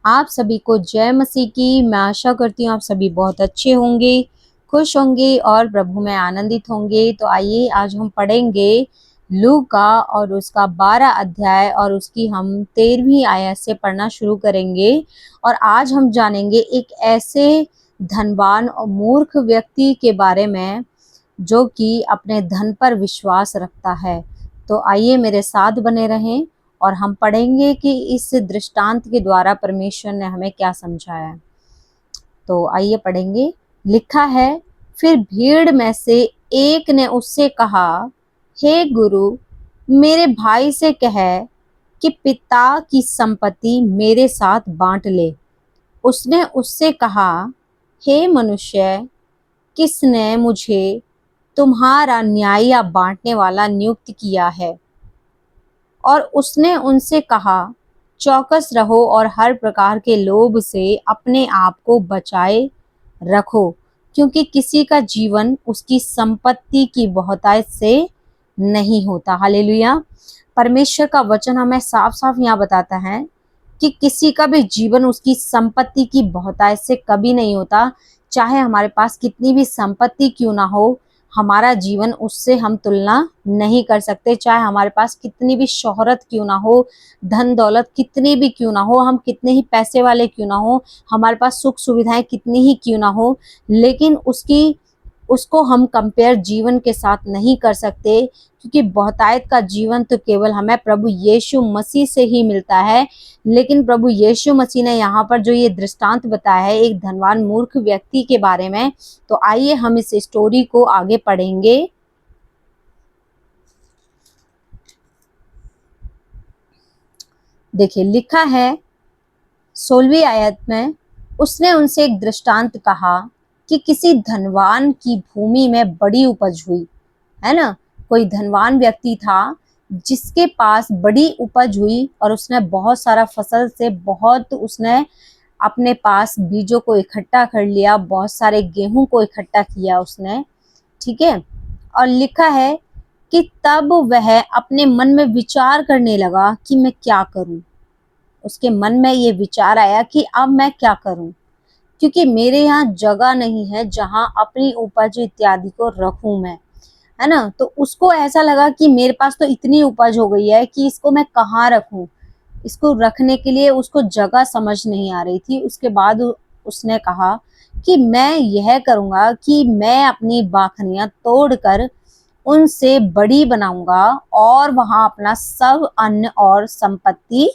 आप सभी को जय मसीह की। मैं आशा करती हूँ आप सभी बहुत अच्छे होंगे, खुश होंगे और प्रभु में आनंदित होंगे। तो आइए आज हम पढ़ेंगे लूका और उसका 12 अध्याय और उसकी हम 13वीं आयत से पढ़ना शुरू करेंगे। और आज हम जानेंगे एक ऐसे धनवान और मूर्ख व्यक्ति के बारे में जो कि अपने धन पर विश्वास रखता है। तो आइए मेरे साथ बने रहें और हम पढ़ेंगे कि इस दृष्टांत के द्वारा परमेश्वर ने हमें क्या समझाया। तो आइए पढ़ेंगे। लिखा है, फिर भीड़ में से एक ने उससे कहा, हे गुरु, मेरे भाई से कह कि पिता की संपत्ति मेरे साथ बांट ले। उसने उससे कहा, हे मनुष्य, किसने मुझे तुम्हारा न्यायी बांटने वाला नियुक्त किया है? और उसने उनसे कहा, चौकस रहो और हर प्रकार के लोभ से अपने आप को बचाए रखो, क्योंकि किसी का जीवन उसकी संपत्ति की बहुतायत से नहीं होता। हालेलुया। परमेश्वर का वचन हमें साफ साफ यहाँ बताता है कि किसी का भी जीवन उसकी संपत्ति की बहुतायत से कभी नहीं होता। चाहे हमारे पास कितनी भी संपत्ति क्यों ना हो, हमारा जीवन उससे हम तुलना नहीं कर सकते। चाहे हमारे पास कितनी भी शोहरत क्यों ना हो, धन दौलत कितनी भी क्यों ना हो, हम कितने ही पैसे वाले क्यों ना हो, हमारे पास सुख सुविधाएं कितनी ही क्यों ना हो, लेकिन उसको हम कंपेयर जीवन के साथ नहीं कर सकते, क्योंकि बहुतायत का जीवन तो केवल हमें प्रभु यीशु मसीह से ही मिलता है। लेकिन प्रभु यीशु मसीह ने यहाँ पर जो ये दृष्टांत बताया है एक धनवान मूर्ख व्यक्ति के बारे में, तो आइए हम इस स्टोरी को आगे पढ़ेंगे। देखिए, लिखा है 16वीं आयत में, उसने उनसे एक दृष्टांत कहा कि किसी धनवान की भूमि में बड़ी उपज हुई, है ना। कोई धनवान व्यक्ति था जिसके पास बड़ी उपज हुई और उसने बहुत सारा फसल से बहुत उसने अपने पास बीजों को इकट्ठा कर लिया, बहुत सारे गेहूं को इकट्ठा किया उसने, ठीक है। और लिखा है कि तब वह अपने मन में विचार करने लगा कि मैं क्या करूं। उसके मन में ये विचार आया कि अब मैं क्या करूं, क्योंकि मेरे यहाँ जगह नहीं है जहां अपनी उपज इत्यादि को रखूं मैं, है ना। तो उसको ऐसा लगा कि मेरे पास तो इतनी उपज हो गई है कि इसको मैं कहाँ रखूं। इसको रखने के लिए उसको जगह समझ नहीं आ रही थी। उसके बाद उसने कहा कि मैं यह करूंगा कि मैं अपनी बाखनियां तोड़कर उनसे बड़ी बनाऊंगा और वहां अपना सब अन्न और संपत्ति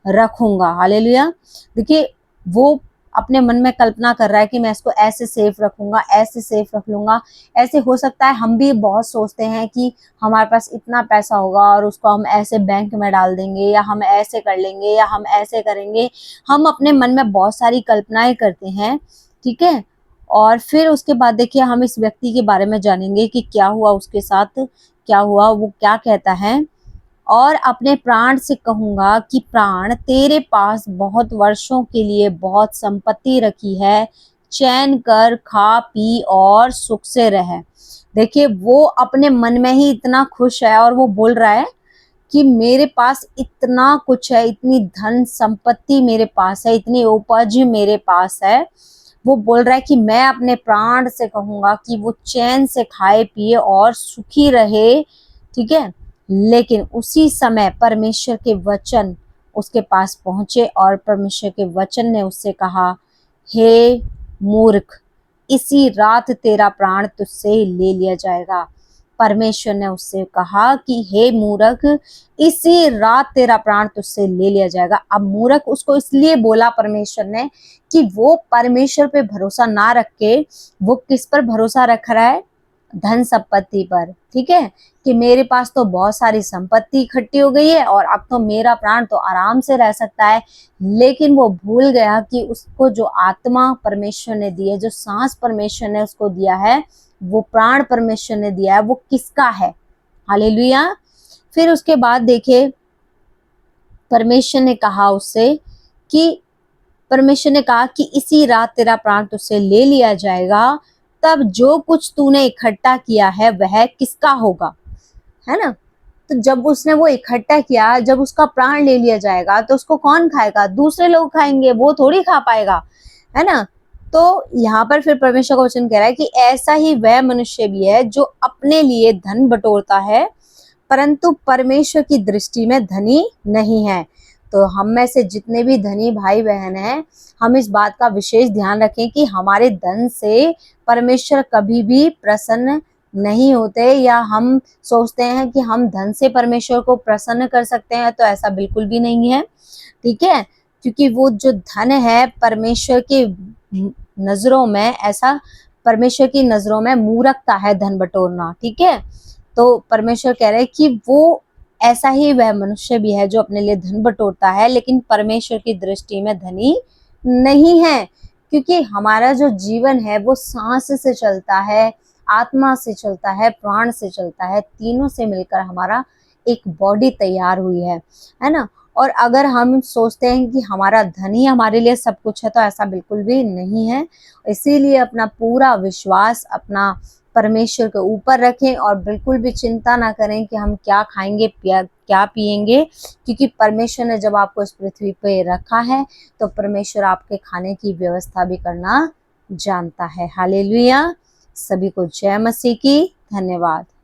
रखूंगा। हालेलुया। देखिए, वो अपने मन में कल्पना कर रहा है कि मैं इसको ऐसे सेफ रखूंगा, ऐसे सेफ रख लूंगा। ऐसे हो सकता है हम भी बहुत सोचते हैं कि हमारे पास इतना पैसा होगा और उसको हम ऐसे बैंक में डाल देंगे, या हम ऐसे कर लेंगे, या हम ऐसे करेंगे। हम अपने मन में बहुत सारी कल्पनाएं करते हैं, ठीक है। और फिर उसके बाद देखिए हम इस व्यक्ति के बारे में जानेंगे कि क्या हुआ उसके साथ, क्या हुआ। वो क्या कहता है, और अपने प्राण से कहूंगा कि प्राण, तेरे पास बहुत वर्षों के लिए बहुत संपत्ति रखी है, चैन कर, खा पी और सुख से रह। देखिए, वो अपने मन में ही इतना खुश है और वो बोल रहा है कि मेरे पास इतना कुछ है, इतनी धन संपत्ति मेरे पास है, इतनी उपज मेरे पास है। वो बोल रहा है कि मैं अपने प्राण से कहूंगा कि वो चैन से खाए पिए और सुखी रहे, ठीक है। लेकिन उसी समय परमेश्वर के वचन उसके पास पहुंचे और परमेश्वर के वचन ने उससे कहा, हे मूर्ख, इसी रात तेरा प्राण तुझसे ले लिया जाएगा। परमेश्वर ने उससे कहा कि हे मूर्ख, इसी रात तेरा प्राण तुझसे ले लिया जाएगा। अब मूर्ख उसको इसलिए बोला परमेश्वर ने कि वो परमेश्वर पे भरोसा ना रख के वो किस पर भरोसा रख रहा है, धन संपत्ति पर, ठीक है। कि मेरे पास तो बहुत सारी संपत्ति इकट्ठी हो गई है और अब तो मेरा प्राण तो आराम से रह सकता है। लेकिन वो भूल गया कि उसको जो आत्मा परमेश्वर ने दी है, जो सांस परमेश्वर ने उसको दिया है, वो प्राण परमेश्वर ने दिया है, वो किसका है। हालेलुया। फिर उसके बाद देखिए परमेश्वर ने कहा उससे कि परमेश्वर ने कहा कि इसी रात तेरा प्राण तुझसे ले लिया जाएगा, तब जो कुछ तूने इकट्ठा किया है वह किसका होगा, है ना। तो जब उसने वो इकट्ठा किया, जब उसका प्राण ले लिया जाएगा तो उसको कौन खाएगा? दूसरे लोग खाएंगे, वो थोड़ी खा पाएगा, है ना। तो यहाँ पर फिर परमेश्वर का वचन कह रहा है कि ऐसा ही वह मनुष्य भी है जो अपने लिए धन बटोरता है परंतु परमेश्वर की दृष्टि में धनी नहीं है। तो हम में से जितने भी धनी भाई बहन हैं, हम इस बात का विशेष ध्यान रखें कि हमारे धन से परमेश्वर कभी भी प्रसन्न नहीं होते, या हम सोचते हैं कि हम धन से परमेश्वर को प्रसन्न कर सकते हैं, तो ऐसा बिल्कुल भी नहीं है, ठीक है। क्योंकि वो जो धन है परमेश्वर की नजरों में, ऐसा परमेश्वर की नजरों में मूर्खता है धन बटोरना, ठीक है। तो परमेश्वर कह रहे हैं कि वो ऐसा ही वह मनुष्य भी है जो अपने लिए धन बटोरता है लेकिन परमेश्वर की दृष्टि में धनी नहीं है। क्योंकि हमारा जो जीवन है वो सांस से चलता है, आत्मा से चलता है, प्राण से चलता है, तीनों से मिलकर हमारा एक बॉडी तैयार हुई है ना। और अगर हम सोचते हैं कि हमारा धन ही हमारे लिए सब कुछ है, तो ऐसा बिल्कुल भी नहीं है। इसीलिए अपना पूरा विश्वास अपना परमेश्वर के ऊपर रखें और बिल्कुल भी चिंता ना करें कि हम क्या खाएंगे, क्या पिएंगे, क्योंकि परमेश्वर ने जब आपको इस पृथ्वी पे रखा है तो परमेश्वर आपके खाने की व्यवस्था भी करना जानता है। हालेलुया। सभी को जय मसीह की। धन्यवाद।